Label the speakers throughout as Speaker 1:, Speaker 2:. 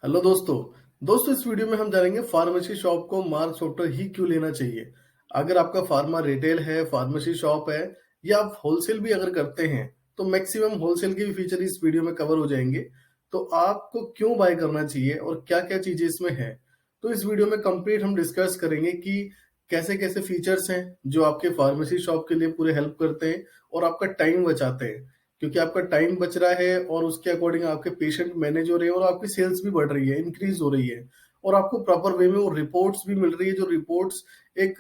Speaker 1: Hello दोस्तों इस video में हम जानेंगे फार्मेसी शॉप को मार्क सॉफ्टवेयर ही क्यों लेना चाहिए। अगर आपका फार्मा रिटेल है, फार्मेसी शॉप है या आप होलसेल भी अगर करते हैं तो मैक्सिमम होलसेल के भी फीचर इस वीडियो में कवर हो जाएंगे। तो आपको क्यों बाय करना चाहिए और क्या-क्या चीजें इसमें है। तो इस वीडियो में कंप्लीट हम डिस्कस करेंगे कि कैसे-कैसे फीचर्स हैं जो आपके फार्मेसी शॉप के लिए पूरे हेल्प करते हैं और आपका टाइम बचाते हैं। क्योंकि आपका टाइम बच रहा है और उसके अकॉर्डिंग आपके पेशेंट मैनेज हो रहे हैं और आपकी सेल्स भी बढ़ रही है, इंक्रीज हो रही है और आपको प्रॉपर वे में वो रिपोर्ट्स भी मिल रही है जो रिपोर्ट्स एक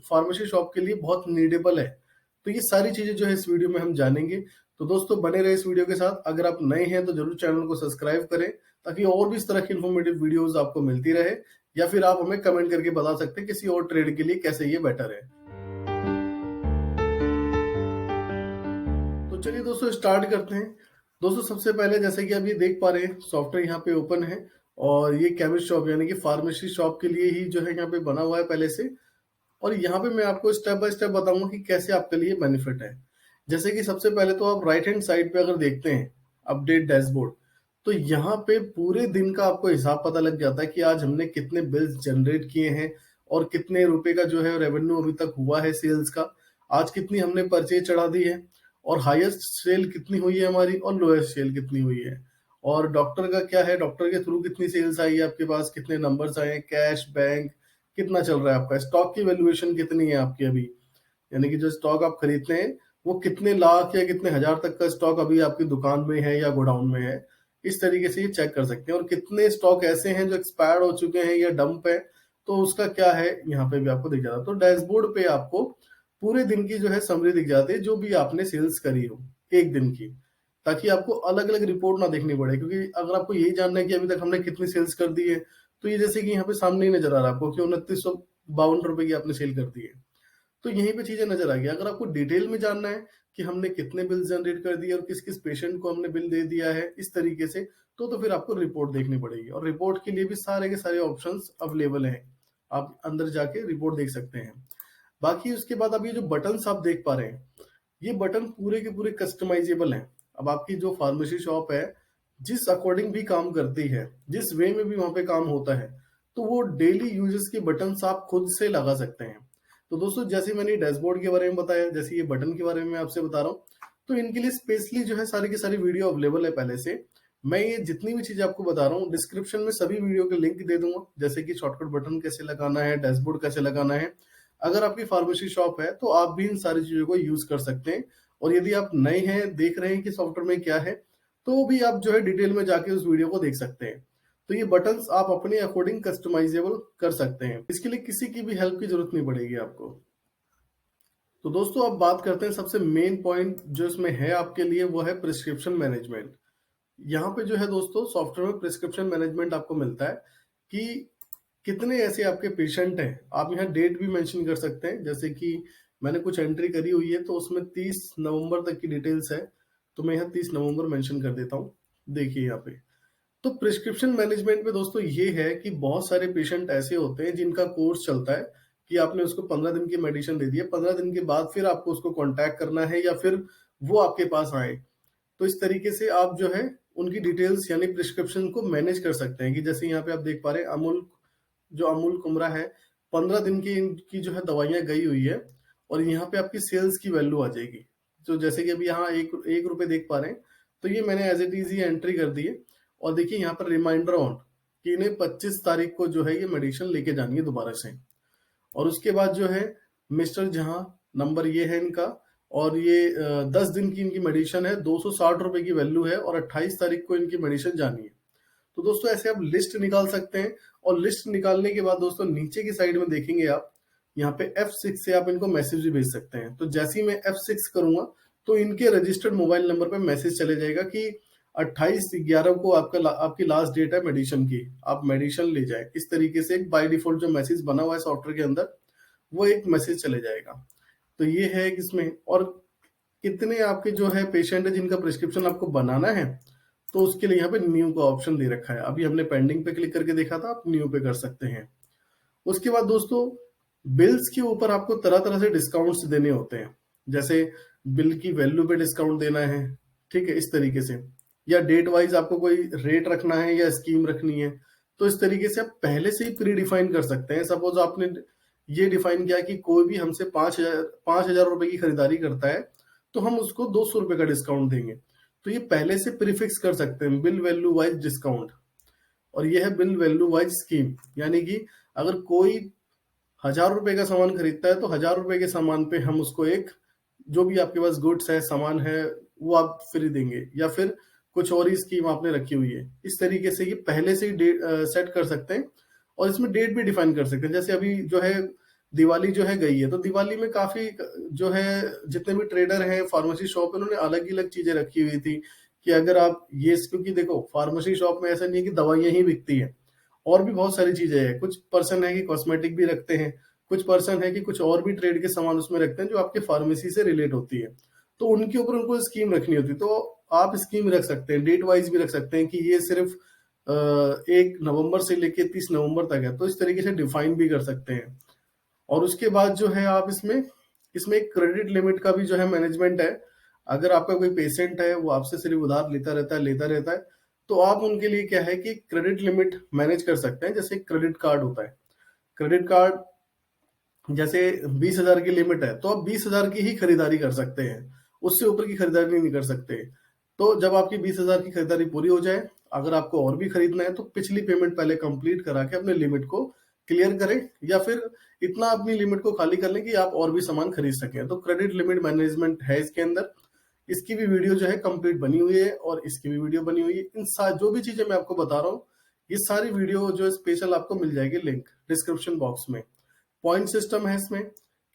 Speaker 1: फार्मेसी शॉप के लिए बहुत नीडेबल है। तो ये सारी चीजें जो है इस वीडियो में हम जानेंगे। तो दोस्तों बने रहे इस वीडियो के साथ। अगर आप नए हैं तो जरूर चैनल को सब्सक्राइब करें ताकि और भी इस तरह की इन्फॉर्मेटिव वीडियोस आपको मिलती रहे, या फिर आप हमें कमेंट करके बता सकते हैं किसी और ट्रेड के लिए कैसे ये बेटर है। तो चलिए दोस्तों स्टार्ट करते हैं। दोस्तों सबसे पहले जैसे कि आप ये देख पा रहे हैं सॉफ्टवेयर यहाँ पे ओपन है और ये केमिस्ट शॉप यानी कि फार्मेसी शॉप के लिए ही जो है यहाँ पे बना हुआ है पहले से। और यहाँ पे मैं आपको स्टेप बाय स्टेप बताऊंगा कि कैसे आपके लिए बेनिफिट है। जैसे कि सबसे पहले तो आप राइट हैंड साइड पे अगर देखते हैं अपडेट डैशबोर्ड, तो यहाँ पे पूरे दिन का आपको हिसाब पता लग जाता है कि आज हमने कितने बिल्स जनरेट किए हैं और कितने रुपए का जो है रेवेन्यू अभी तक हुआ है सेल्स का। आज कितनी हमने परचेज चढ़ा दी है और हाईएस्ट सेल कितनी हुई है हमारी और लोएस्ट सेल कितनी हुई है। और डॉक्टर का क्या है, डॉक्टर के थ्रू कितनी सेल्स आई है आपके पास, कितने नंबर्स आए हैं, कैश बैंक कितना चल रहा है आपका, स्टॉक की वैल्यूएशन कितनी है आपकी अभी, यानी कि जो स्टॉक आप खरीदते हैं वो कितने लाख या कितने हजार तक का स्टॉक अभी आपकी दुकान में है या गोडाउन में है। इस तरीके से ये चेक कर सकते हैं। और कितने स्टॉक ऐसे हैं जो एक्सपायर्ड हो चुके हैं या डंप है, तो उसका क्या है यहाँ पे भी आपको दिख जाता है। तो डैशबोर्ड पे आपको पूरे दिन की जो है समरी दिख जाती है जो भी आपने सेल्स करी हो एक दिन की, ताकि आपको अलग अलग रिपोर्ट ना देखनी पड़े। क्योंकि अगर आपको यही जानना है कि अभी तक हमने कितनी सेल्स कर दी है, तो ये जैसे कि यहाँ पे सामने ही नजर आ रहा है आपको कि 2952 रुपए की आपने सेल कर दी है। तो यहीं पे चीजें नजर आ गई। अगर आपको डिटेल में जानना है कि हमने कितने बिल जनरेट कर दिए और किस किस पेशेंट को हमने बिल दे दिया है इस तरीके से, तो फिर आपको रिपोर्ट देखनी पड़ेगी। और रिपोर्ट के लिए भी सारे के सारे ऑप्शंस अवेलेबल हैं, आप अंदर जाके रिपोर्ट देख सकते हैं। बाकी उसके बाद अब ये जो बटन्स आप देख पा रहे हैं, ये बटन पूरे के पूरे कस्टमाइजेबल हैं। अब आपकी जो फार्मेसी शॉप है जिस अकॉर्डिंग भी काम करती है, जिस वे में भी वहां पे काम होता है, तो वो डेली यूजेस के बटन्स आप खुद से लगा सकते हैं। तो दोस्तों जैसे मैंने डैशबोर्ड के बारे में बताया, जैसे ये बटन के बारे में मैं आपसे बता रहा हूँ, तो इनके लिए स्पेशली जो है सारी की सारी वीडियो अवेलेबल है पहले से। मैं ये जितनी भी चीजें आपको बता रहा हूँ डिस्क्रिप्शन में सभी वीडियो के लिंक दे दूंगा, जैसे कि शॉर्टकट बटन कैसे लगाना है, डैशबोर्ड कैसे लगाना है। अगर आपकी फार्मेसी शॉप है तो आप भी इन सारी चीजों को यूज कर सकते हैं। और यदि आप नए हैं, देख रहे हैं कि सॉफ्टवेयर में क्या है, तो भी आप जो है डिटेल में जाके उस वीडियो को देख सकते हैं। तो ये बटन्स आप अपने अकॉर्डिंग कस्टमाइजेबल कर सकते हैं, इसके लिए किसी की भी हेल्प की जरूरत नहीं पड़ेगी आपको। तो दोस्तों अब बात करते हैं सबसे मेन पॉइंट जो इसमें है आपके लिए, वो है प्रिस्क्रिप्शन मैनेजमेंट। यहाँ पे जो है दोस्तों सॉफ्टवेयर में प्रिस्क्रिप्शन मैनेजमेंट आपको मिलता है कि कितने ऐसे आपके पेशेंट हैं। आप यहाँ डेट भी मेंशन कर सकते हैं, जैसे कि मैंने कुछ एंट्री करी हुई है तो उसमें 30 नवंबर तक की डिटेल्स है, तो मैं यहाँ 30 नवंबर मेंशन कर देता हूँ। देखिए यहाँ पे तो प्रिस्क्रिप्शन मैनेजमेंट में दोस्तों ये है कि बहुत सारे पेशेंट ऐसे होते हैं जिनका कोर्स चलता है कि आपने उसको 15 दिन की मेडिसिन दे दी है, 15 दिन के बाद फिर आपको उसको कांटेक्ट करना है या फिर वो आपके पास आए। तो इस तरीके से आप जो है उनकी डिटेल्स यानी प्रिस्क्रिप्शन को मैनेज कर सकते हैं। कि जैसे यहाँ पे आप देख पा रहे हैं अमूल कुमरा है, 15 दिन की इनकी जो है दवाइयां गई हुई है और यहाँ पे आपकी सेल्स की वैल्यू आ जाएगी। तो जैसे कि अभी यहाँ एक रुपए देख पा रहे हैं, तो ये मैंने एज इट इज ही एंट्री कर दी है। और देखिए यहाँ पर रिमाइंडर ऑन कि इन्हें 25 तारीख को जो है ये मेडिसिन लेके जानी है दोबारा से। और उसके बाद जो है मिस्टर जहां, नंबर ये है इनका, और ये 10 दिन की इनकी मेडिसिन है, 260 रुपए की वैल्यू है और 28 तारीख को इनकी मेडिसिन जानी है। तो दोस्तों ऐसे आप लिस्ट निकाल सकते हैं। और लिस्ट निकालने के बाद दोस्तों नीचे की साइड में देखेंगे आप, यहाँ पे F6 से आप इनको मैसेज भी भेज सकते हैं। तो जैसे ही मैं F6 करूंगा तो इनके रजिस्टर्ड मोबाइल नंबर पे मैसेज चले जाएगा कि 28/11 को आपकी लास्ट डेट है मेडिसिन की, आप मेडिसिन ले जाए। इस तरीके से एक बाय डिफॉल्ट जो मैसेज बना हुआ है सॉफ्टवेयर के अंदर, वो एक मैसेज चले जाएगा। तो ये है कि इसमें और कितने आपके जो है पेशेंट है जिनका प्रिस्क्रिप्शन आपको बनाना है, तो उसके लिए यहाँ पे न्यू का ऑप्शन दे रखा है। अभी हमने पेंडिंग पे क्लिक करके देखा था, आप न्यू पे कर सकते हैं। उसके बाद दोस्तों बिल्स के ऊपर आपको तरह तरह से डिस्काउंट्स देने होते हैं, जैसे बिल की वैल्यू पे डिस्काउंट देना है, ठीक है, इस तरीके से। या डेट वाइज आपको कोई रेट रखना है या स्कीम रखनी है, तो इस तरीके से आप पहले से ही प्री डिफाइन कर सकते हैं। सपोज आपने ये डिफाइन किया कि कोई भी हमसे 5,000 रुपए की खरीदारी करता है तो हम उसको 200 रुपए का डिस्काउंट देंगे। तो ये पहले से प्रीफिक्स कर सकते हैं बिल वैल्यू वाइज डिस्काउंट। और ये है बिल वैल्यू वाइज स्कीम, यानी कि अगर कोई 1,000 रुपए का सामान खरीदता है तो 1,000 रुपए के सामान पे हम उसको एक, जो भी आपके पास गुड्स है सामान है वो आप फ्री देंगे, या फिर कुछ और ही स्कीम आपने रखी हुई है। इस तरीके से ये पहले से ही डेट सेट कर सकते हैं और इसमें डेट भी डिफाइन कर सकते हैं। जैसे अभी जो है दिवाली जो है गई है, तो दिवाली में काफी जो है जितने भी ट्रेडर हैं, फार्मेसी शॉप, उन्होंने अलग ही अलग चीजें रखी हुई थी कि अगर आप ये, क्योंकि देखो फार्मेसी शॉप में ऐसा नहीं है कि दवाइयां ही बिकती हैं, और भी बहुत सारी चीजें हैं। कुछ पर्सन है कि कॉस्मेटिक भी रखते हैं, कुछ पर्सन है कि कुछ और भी ट्रेड के सामान उसमें रखते हैं जो आपके फार्मेसी से रिलेट होती है, तो उनके ऊपर उनको स्कीम रखनी होती है। तो आप स्कीम रख सकते हैं, डेट वाइज भी रख सकते हैं कि ये सिर्फ 1 नवंबर से लेके 30 नवंबर तक है, तो इस तरीके से डिफाइन भी कर सकते हैं। और उसके बाद जो है आप इसमें इसमें एक क्रेडिट लिमिट का भी जो है मैनेजमेंट है। अगर आपका कोई पेशेंट है वो आपसे सिर्फ उधार लेता रहता है, तो आप उनके लिए क्या है कि क्रेडिट लिमिट मैनेज कर सकते हैं। जैसे क्रेडिट कार्ड होता है, क्रेडिट कार्ड जैसे 20,000 की लिमिट है तो आप 20,000 की ही खरीदारी कर सकते हैं, उससे ऊपर की खरीदारी नहीं कर सकते। तो जब आपकी 20,000 की खरीदारी पूरी हो जाए, अगर आपको और भी खरीदना है तो पिछली पेमेंट पहले कंप्लीट करा के अपने लिमिट को क्लियर करें, या फिर इतना अपनी लिमिट को खाली कर लें कि आप और भी सामान खरीद सकें। तो क्रेडिट लिमिट मैनेजमेंट है इसके अंदर। इसकी भी वीडियो जो है कंप्लीट बनी हुई है और इसकी भी वीडियो बनी हुई है। जो भी चीजें मैं आपको बता रहा हूँ, ये सारी वीडियो जो है स्पेशल आपको मिल जाएगी, लिंक डिस्क्रिप्शन बॉक्स में। पॉइंट सिस्टम है इसमें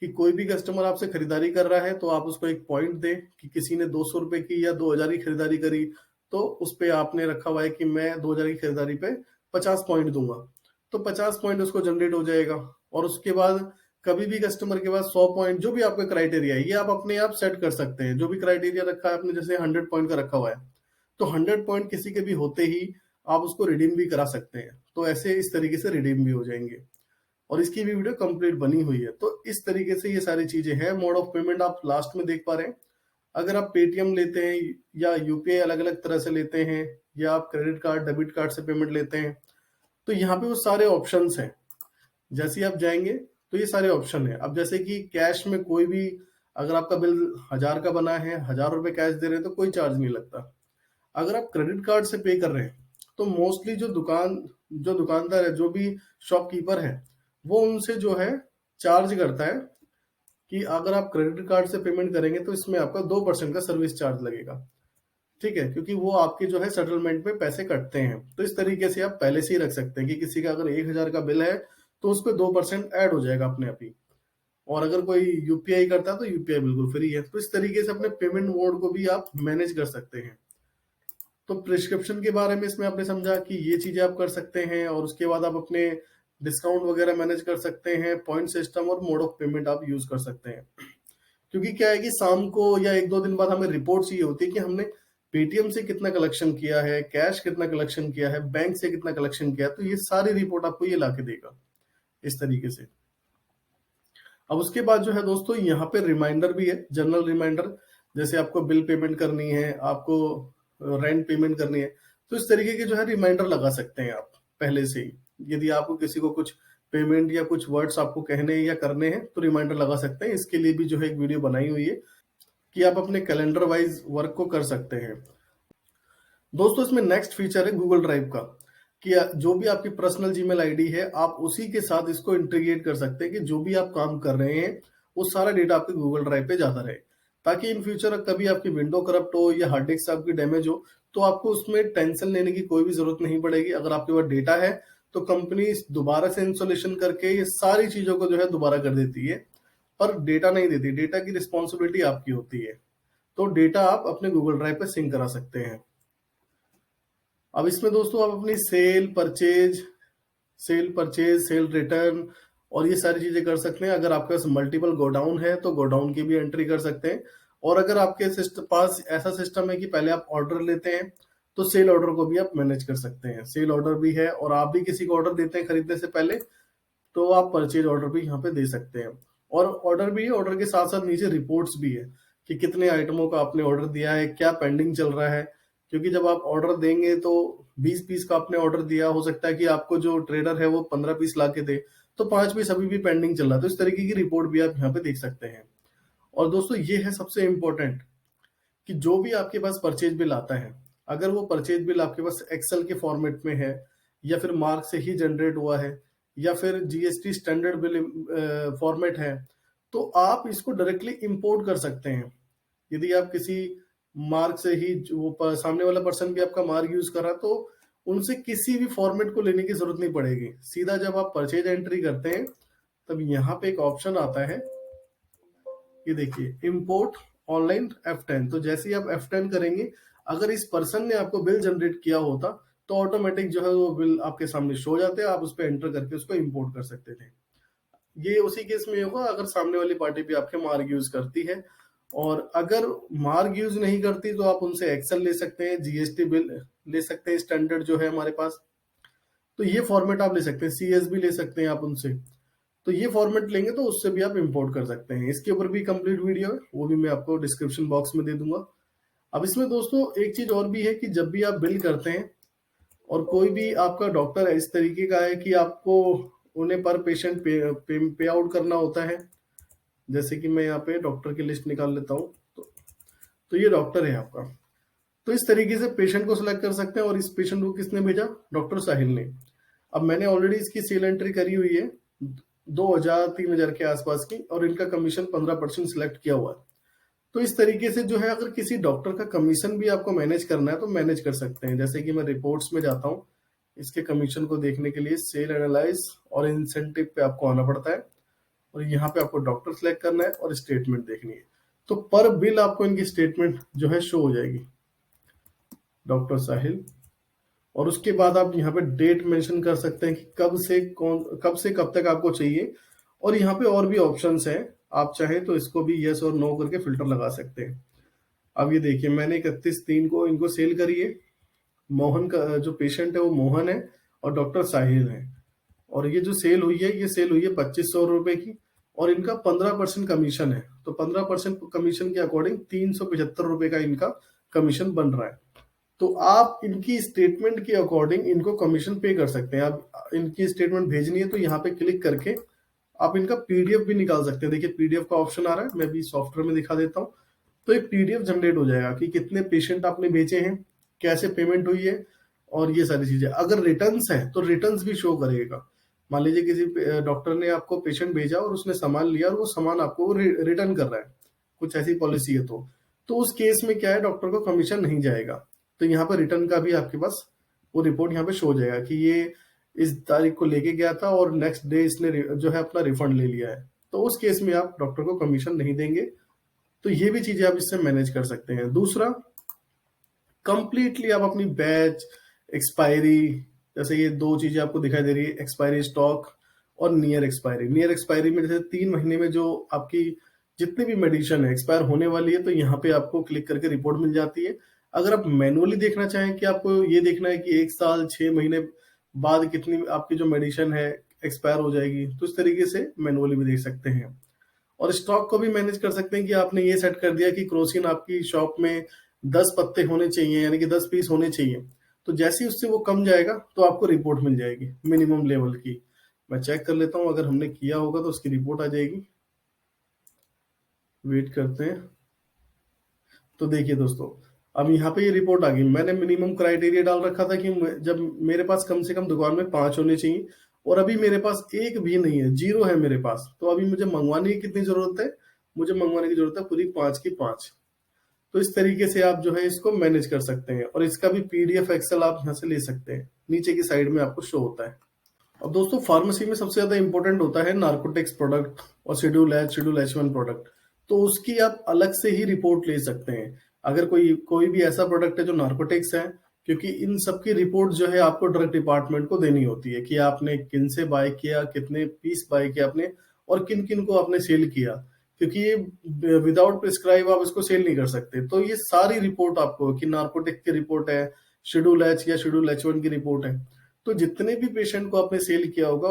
Speaker 1: कि कोई भी कस्टमर आपसे खरीदारी कर रहा है तो आप उसको एक पॉइंट दे कि किसी ने 200 रुपए की या 2,000 की खरीदारी करी, तो उस पे आपने रखा हुआ है कि मैं 2,000 की खरीदारी पे 50 पॉइंट दूंगा, तो 50 पॉइंट उसको जनरेट हो जाएगा। और उसके बाद कभी भी कस्टमर के पास 100 पॉइंट, जो भी आपका क्राइटेरिया है, ये आप अपने आप सेट कर सकते हैं। जो भी क्राइटेरिया रखा है आपने, जैसे 100 पॉइंट का रखा हुआ है, तो 100 पॉइंट किसी के भी होते ही आप उसको रिडीम भी करा सकते हैं। तो ऐसे इस तरीके से रिडीम भी हो जाएंगे। और इसकी भी वीडियो कंप्लीट बनी हुई है। तो इस तरीके से ये सारी चीजें हैं। मोड ऑफ पेमेंट आप लास्ट में देख पा रहे हैं। अगर आप पेटीएम लेते हैं या यूपीआई अलग अलग तरह से लेते हैं, या आप क्रेडिट कार्ड डेबिट कार्ड से पेमेंट लेते हैं, तो यहाँ पे वो सारे ऑप्शंस हैं। जैसे ही आप जाएंगे तो ये सारे ऑप्शन है। अब जैसे कि कैश में कोई भी, अगर आपका बिल 1,000 का बना है, 1,000 रुपए कैश दे रहे हैं तो कोई चार्ज नहीं लगता। अगर आप क्रेडिट कार्ड से पे कर रहे हैं तो मोस्टली जो दुकानदार है, जो भी शॉपकीपर है, वो उनसे जो है चार्ज करता है कि अगर आप क्रेडिट कार्ड से पेमेंट करेंगे तो इसमें आपका 2% का सर्विस चार्ज लगेगा। ठीक है, क्योंकि वो आपके जो है सेटलमेंट में पैसे कटते हैं। तो इस तरीके से आप पहले से ही रख सकते हैं कि किसी का अगर 1,000 का बिल है तो उस पर 2% ऐड हो जाएगा अपने आप ही। और अगर कोई यूपीआई करता है तो यूपीआई बिल्कुल फ्री है। तो इस तरीके से अपने पेमेंट मोड को भी आप मैनेज कर सकते हैं। तो प्रिस्क्रिप्शन के बारे में इसमें आपने समझा कि ये चीजें आप कर सकते हैं, और उसके बाद आप अपने डिस्काउंट वगैरह मैनेज कर सकते हैं। पॉइंट सिस्टम और मोड ऑफ पेमेंट आप यूज कर सकते हैं। क्योंकि क्या है कि शाम को या 1-2 दिन बाद हमें रिपोर्ट चाहिए होती है कि हमने पेटीएम से कितना कलेक्शन किया है, कैश कितना कलेक्शन किया है, बैंक से कितना कलेक्शन किया है। तो ये सारी रिपोर्ट आपको ये लाके देगा इस तरीके से। अब उसके बाद जो है दोस्तों, यहाँ पे रिमाइंडर भी है, जनरल रिमाइंडर। जैसे आपको बिल पेमेंट करनी है, आपको रेंट पेमेंट करनी है, तो इस तरीके के जो है रिमाइंडर लगा सकते हैं आप पहले से ही। यदि आपको किसी को कुछ पेमेंट या कुछ वर्ड्स आपको कहने या करने हैं तो रिमाइंडर लगा सकते हैं। इसके लिए भी जो है एक वीडियो बनाई हुई है कि आप अपने कैलेंडर वाइज वर्क को कर सकते हैं। दोस्तों इसमें नेक्स्ट फीचर है गूगल ड्राइव का, कि जो भी आपकी पर्सनल जीमेल आईडी है आप उसी के साथ इसको इंटीग्रेट कर सकते हैं कि जो भी आप काम कर रहे हैं वो सारा डेटा आपके गूगल ड्राइव पे जाता रहे, ताकि इन फ्यूचर कभी आपकी विंडो करप्ट हो या हार्ड डिस्क आपकी डैमेज हो तो आपको उसमें टेंशन लेने की कोई भी जरूरत नहीं पड़ेगी। अगर आपके पास डेटा है तो कंपनी दोबारा से इंस्टॉलेशन करके ये सारी चीजों को जो है दोबारा कर देती है, पर डेटा नहीं देती। डेटा की रिस्पॉन्सिबिलिटी आपकी होती है। तो डेटा आप अपने गूगल ड्राइव पे सिंक करा सकते हैं। अब इसमें दोस्तों आप अपनी सेल रिटर्न और ये सारी चीजें कर सकते हैं। अगर आपके पास मल्टीपल गोडाउन है तो गोडाउन की भी एंट्री कर सकते हैं। और अगर आपके पास ऐसा सिस्टम है कि पहले आप ऑर्डर लेते हैं तो सेल ऑर्डर को भी आप मैनेज कर सकते हैं। सेल ऑर्डर भी है, और आप भी किसी को ऑर्डर देते हैं खरीदने से पहले तो आप परचेज ऑर्डर भी यहाँ पे दे सकते हैं। और ऑर्डर भी है, ऑर्डर के साथ साथ नीचे रिपोर्ट्स भी है कि कितने आइटमों का आपने ऑर्डर दिया है, क्या पेंडिंग चल रहा है। क्योंकि जब आप ऑर्डर देंगे तो 20 पीस का आपने ऑर्डर दिया, हो सकता है कि आपको जो ट्रेडर है वो 15 पीस ला के दे, तो 5 पीस अभी भी पेंडिंग चल रहा है। तो इस तरीके की रिपोर्ट भी आप यहाँ पे देख सकते हैं। और दोस्तों ये है सबसे इम्पोर्टेंट कि जो भी आपके पास परचेज बिल आता है, अगर वो परचेज बिल आपके पास एक्सेल के फॉर्मेट में है, या फिर मार्क से ही जनरेट हुआ है, या फिर जीएसटी स्टैंडर्ड बिल फॉर्मेट है, तो आप इसको डायरेक्टली इंपोर्ट कर सकते हैं। यदि आप किसी मार्क से ही सामने वाला पर्सन भी आपका मार्क यूज कर रहा है, तो उनसे किसी भी फॉर्मेट को लेने की जरूरत नहीं पड़ेगी। सीधा जब आप परचेज एंट्री करते हैं तब यहाँ पे एक ऑप्शन आता है, ये देखिए, इंपोर्ट ऑनलाइन F10। तो जैसे ही आप F10 करेंगे, अगर इस पर्सन ने आपको बिल जनरेट किया होता तो ऑटोमेटिक जो है वो बिल आपके सामने शो जाते हैं, आप उस पर एंटर करके उसको इंपोर्ट कर सकते थे। ये उसी केस में होगा अगर सामने वाली पार्टी भी आपके मार्क यूज करती है। और अगर मार्क यूज नहीं करती तो आप उनसे एक्सेल ले सकते हैं, जीएसटी बिल ले सकते हैं स्टैंडर्ड जो है हमारे पास, तो ये फॉर्मेट आप ले सकते हैं। सीएस भी ले सकते हैं आप उनसे, तो ये फॉर्मेट लेंगे तो उससे भी आप इंपोर्ट कर सकते हैं। इसके ऊपर भी कंप्लीट वीडियो है, वो भी मैं आपको डिस्क्रिप्शन बॉक्स में दे दूंगा। अब इसमें दोस्तों एक चीज और भी है कि जब भी आप बिल करते हैं और कोई भी आपका डॉक्टर इस तरीके का है कि आपको उन्हें पर पेशेंट पे आउट करना होता है। जैसे कि मैं यहाँ पे डॉक्टर की लिस्ट निकाल लेता हूँ, तो ये डॉक्टर है आपका। तो इस तरीके से पेशेंट को सिलेक्ट कर सकते हैं। और इस पेशेंट को किसने भेजा? डॉक्टर साहिल ने। अब मैंने ऑलरेडी इसकी सेल एंट्री करी हुई है 2000-3000 के आसपास की, और इनका कमीशन 15% सिलेक्ट किया हुआ है। तो इस तरीके से जो है, अगर किसी डॉक्टर का कमीशन भी आपको मैनेज करना है तो मैनेज कर सकते हैं। जैसे कि मैं रिपोर्ट्स में जाता हूँ, इसके कमीशन को देखने के लिए सेल एनालाइज और इंसेंटिव पे आपको आना पड़ता है, और यहाँ पे आपको डॉक्टर सिलेक्ट करना है और स्टेटमेंट देखनी है। तो पर बिल आपको इनकी स्टेटमेंट जो है शो हो जाएगी, डॉक्टर साहिल। और उसके बाद आप यहाँ पे डेट मेंशन कर सकते हैं कि कब से कब तक आपको चाहिए। और यहाँ पे और भी ऑप्शंस हैं, आप चाहें तो इसको भी यस और नो करके फिल्टर लगा सकते हैं। अब ये देखिए, मैंने 31/3 को इनको सेल करी है। मोहन का जो पेशेंट है वो मोहन है और डॉक्टर साहिल है। और ये जो सेल हुई है, ये सेल हुई है 2500 रुपए की, और इनका 15% कमीशन है। तो 15% कमीशन के अकॉर्डिंग 375 रुपए का इनका कमीशन बन रहा है। तो आप इनकी स्टेटमेंट के अकॉर्डिंग इनको कमीशन पे कर सकते हैं। आप इनकी स्टेटमेंट भेजनी है तो यहाँ पे क्लिक करके आप इनका पीडीएफ भी निकाल सकते हैं। देखिए पीडीएफ का ऑप्शन आ रहा है, मैं भी सॉफ्टवेयर में दिखा देता हूँ। तो एक पीडीएफ जनरेट हो जाएगा कि कितने पेशेंट आपने भेजे हैं, कैसे पेमेंट हुई है, और ये सारी चीजें। अगर रिटर्न्स है तो रिटर्न्स भी शो करेगा। मान लीजिए किसी डॉक्टर ने आपको पेशेंट भेजा और उसने सामान लिया और वो सामान आपको रिटर्न कर रहा है, कुछ ऐसी पॉलिसी है, तो उस केस में क्या है, डॉक्टर को कमीशन नहीं जाएगा। तो यहाँ पर रिटर्न का भी आपके पास वो रिपोर्ट यहाँ पे शो हो जाएगा कि ये इस तारीख को लेके गया था और नेक्स्ट डे इसने जो है अपना रिफंड ले लिया है। तो उस केस में आप डॉक्टर को कमीशन नहीं देंगे। तो ये भी चीजें आप इससे मैनेज कर सकते हैं। दूसरा, कंप्लीटली आप अपनी बैच, एक्सपायरी, जैसे ये दो चीजें आपको दिखाई दे रही है, एक्सपायरी स्टॉक और नियर एक्सपायरी। नियर एक्सपायरी में जैसे 3 महीने में जो आपकी जितनी भी मेडिसिन है एक्सपायर होने वाली है, तो यहाँ पे आपको क्लिक करके रिपोर्ट मिल जाती है। अगर आप मैनुअली देखना चाहें कि आपको ये देखना है कि 1 साल 6 महीने बाद कितनी आपकी जो मेडिसिन है एक्सपायर हो जाएगी, तो इस तरीके से मैनुअली भी देख सकते हैं। और स्टॉक को भी मैनेज कर सकते हैं कि आपने ये सेट कर दिया कि क्रोसिन आपकी शॉप में 10 पत्ते होने चाहिए, यानी कि 10 पीस होने चाहिए। तो जैसे ही उससे वो कम जाएगा तो आपको रिपोर्ट मिल जाएगी मिनिमम लेवल की। मैं चेक कर लेता हूँ, अगर हमने किया होगा तो उसकी रिपोर्ट आ जाएगी। वेट करते हैं। तो देखिए दोस्तों, अब यहाँ पे ये रिपोर्ट आ गई। मैंने मिनिमम क्राइटेरिया डाल रखा था कि जब मेरे पास कम से कम दुकान में 5 होने चाहिए, और अभी मेरे पास एक भी नहीं है, 0 है मेरे पास। तो अभी मुझे मंगवाने की कितनी जरूरत है? मुझे मंगवाने की जरूरत है पूरी 5 की 5। तो इस तरीके से आप जो है इसको मैनेज कर सकते हैं। और इसका भी पीडीएफ एक्सेल आप यहाँ से ले सकते हैं, नीचे की साइड में आपको शो होता है। अब दोस्तों, फार्मेसी में सबसे ज्यादा इंपॉर्टेंट होता है नार्कोटिक्स प्रोडक्ट और शेड्यूल H1 प्रोडक्ट। तो उसकी आप अलग से ही रिपोर्ट ले सकते हैं। अगर कोई भी ऐसा प्रोडक्ट है जो नार्कोटिक्स है, क्योंकि इन सब की रिपोर्ट जो है आपको ड्रग डिपार्टमेंट को देनी होती है कि आपने किन से बाय किया, कितने पीस बाय किया आपने, और किन किन को आपने सेल किया। क्योंकि ये विदाउट प्रिस्क्राइब आप इसको सेल नहीं कर सकते। तो ये सारी रिपोर्ट आपको, कि नार्कोटिक की रिपोर्ट है, शेड्यूल H या शेड्यूल H1 की रिपोर्ट है, तो जितने भी पेशेंट को आपने सेल किया होगा,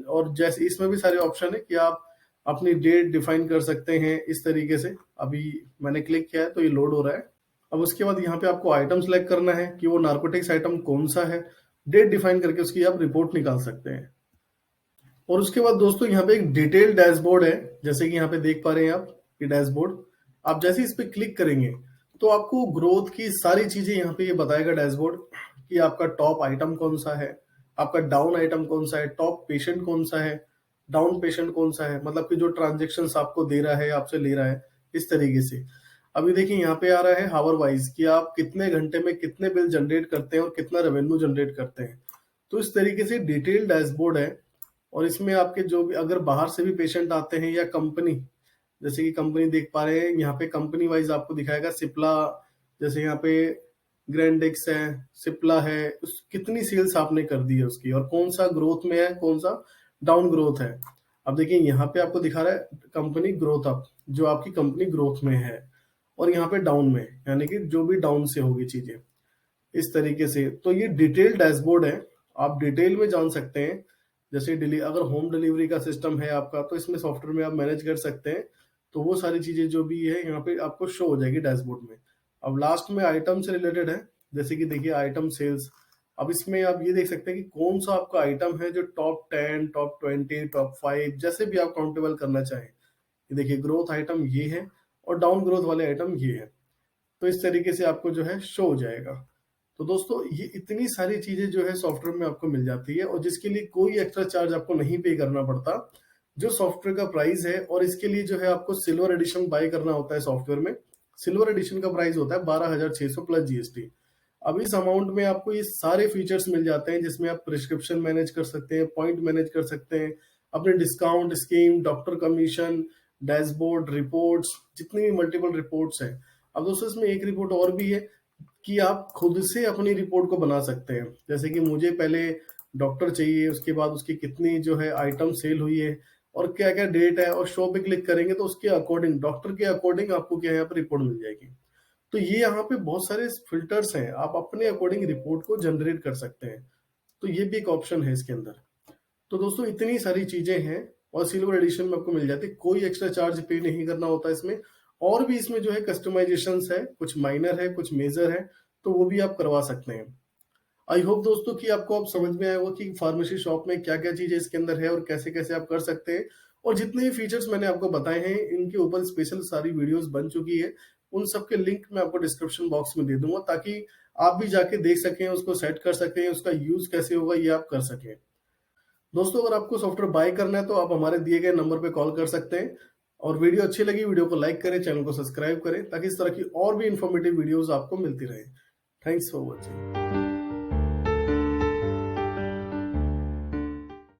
Speaker 1: और जैसे इसमें भी सारे ऑप्शन है कि आप अपनी डेट डिफाइन कर सकते हैं इस तरीके से। अभी मैंने क्लिक किया है तो ये लोड हो रहा है। अब उसके बाद यहाँ पे आपको आइटम सेलेक्ट करना है कि वो नार्कोटिक्स आइटम कौन सा है, डेट डिफाइन करके उसकी आप रिपोर्ट निकाल सकते हैं। और उसके बाद दोस्तों यहाँ पे एक डिटेल डैशबोर्ड है, जैसे कि यहाँ पे देख पा रहे हैं आप ये डैशबोर्ड। आप जैसे इस पे क्लिक करेंगे तो आपको ग्रोथ की सारी चीजें यहाँ पे ये बताएगा डैशबोर्ड, कि आपका टॉप आइटम कौन सा है, आपका डाउन आइटम कौन सा है, टॉप पेशेंट कौन सा है, डाउन पेशेंट कौन सा है, मतलब कि जो ट्रांजेक्शन आपको दे रहा है, आपसे ले रहा है, इस तरीके से। अभी देखिए यहाँ पे आ रहा है हावर वाइज कि आप कितने घंटे में कितने बिल जनरेट करते हैं और कितना रेवेन्यू जनरेट करते हैं। तो इस तरीके से डिटेल डैशबोर्ड है। और इसमें आपके जो भी अगर बाहर से भी पेशेंट आते हैं या कंपनी, जैसे कि कंपनी देख पा रहे हैं यहाँ पे कंपनी वाइज आपको दिखाएगा सिप्ला, जैसे यहाँ पे ग्रैंडेक्स है, सिप्ला है, कितनी सेल्स आपने कर दी है उसकी, और कौन सा ग्रोथ में है, कौन सा डाउन ग्रोथ है। अब देखिए यहाँ पे आपको दिखा रहा है कंपनी ग्रोथ अप, जो आपकी कंपनी ग्रोथ में है, और यहाँ पे डाउन में, यानी कि जो भी डाउन से होगी चीजें, इस तरीके से। तो ये डिटेल डैशबोर्ड है, आप डिटेल में जान सकते हैं। जैसे अगर होम डिलीवरी का सिस्टम है आपका, तो इसमें सॉफ्टवेयर में आप मैनेज कर सकते हैं। तो वो सारी चीजें जो भी है यहाँ पे आपको शो हो जाएगी डैशबोर्ड में। अब लास्ट में आइटम से रिलेटेड है, जैसे कि देखिए आइटम सेल्स। अब इसमें आप ये देख सकते हैं कि कौन सा आपका आइटम है जो टॉप 10, टॉप 20, टॉप 5, जैसे भी आप काउंटेबल करना चाहें। ये देखिए ग्रोथ आइटम ये है और डाउन ग्रोथ वाले आइटम ये है। तो इस तरीके से आपको जो है शो हो जाएगा। तो दोस्तों ये इतनी सारी चीजें जो है सॉफ्टवेयर में आपको मिल जाती है, और जिसके लिए कोई एक्स्ट्रा चार्ज आपको नहीं पे करना पड़ता। जो सॉफ्टवेयर का प्राइस है, और इसके लिए जो है आपको सिल्वर एडिशन बाय करना होता है सॉफ्टवेयर में। सिल्वर एडिशन का प्राइस होता है 12,600 प्लस जीएसटी। अब इस अमाउंट में आपको ये सारे फीचर्स मिल जाते हैं, जिसमें आप प्रिस्क्रिप्शन मैनेज कर सकते हैं, पॉइंट मैनेज कर सकते हैं, अपने discount scheme, doctor commission, dashboard, reports, जितनी भी मल्टीपल रिपोर्ट्स हैं। अब दोस्तों इसमें एक रिपोर्ट और भी है कि आप खुद से अपनी रिपोर्ट को बना सकते हैं। जैसे कि मुझे पहले डॉक्टर चाहिए, उसके बाद उसकी कितनी जो है आइटम सेल हुई है और क्या क्या डेट है, और शो पे क्लिक करेंगे तो उसके अकॉर्डिंग, डॉक्टर के अकॉर्डिंग आपको क्या है यहाँ पर रिपोर्ट मिल जाएगी। तो ये यहाँ पे बहुत सारे फिल्टर्स हैं, आप अपने अकॉर्डिंग रिपोर्ट को जनरेट कर सकते हैं। तो ये भी एक ऑप्शन है इसके अंदर। तो दोस्तों इतनी सारी चीजें हैं, और सिल्वर एडिशन में आपको मिल जाती है, कोई एक्स्ट्रा चार्ज पे नहीं करना होता इसमें। और भी इसमें जो है कस्टमाइजेशंस है, कुछ माइनर है, कुछ मेजर है, तो वो भी आप करवा सकते हैं। आई होप दोस्तों कि आपको अब समझ में आया होगा कि फार्मेसी शॉप में क्या क्या चीजें इसके अंदर है और कैसे कैसे आप कर सकते हैं। और जितने भी फीचर्स मैंने आपको बताए हैं, इनके ऊपर स्पेशल सारी वीडियोस बन चुकी है। उन सबके लिंक मैं आपको डिस्क्रिप्शन बॉक्स में दे दूंगा, ताकि आप भी जाके देख सकें, उसको सेट कर सकें, उसका यूज कैसे होगा ये आप कर सकें। दोस्तों अगर आपको सॉफ्टवेयर बाय करना है तो आप हमारे दिए गए नंबर पे कॉल कर सकते हैं। और वीडियो अच्छी लगी, वीडियो को लाइक करें, चैनल को सब्सक्राइब करें, ताकि इस तरह की और भी इंफॉर्मेटिव वीडियोस आपको मिलती रहे। Thanks for watching.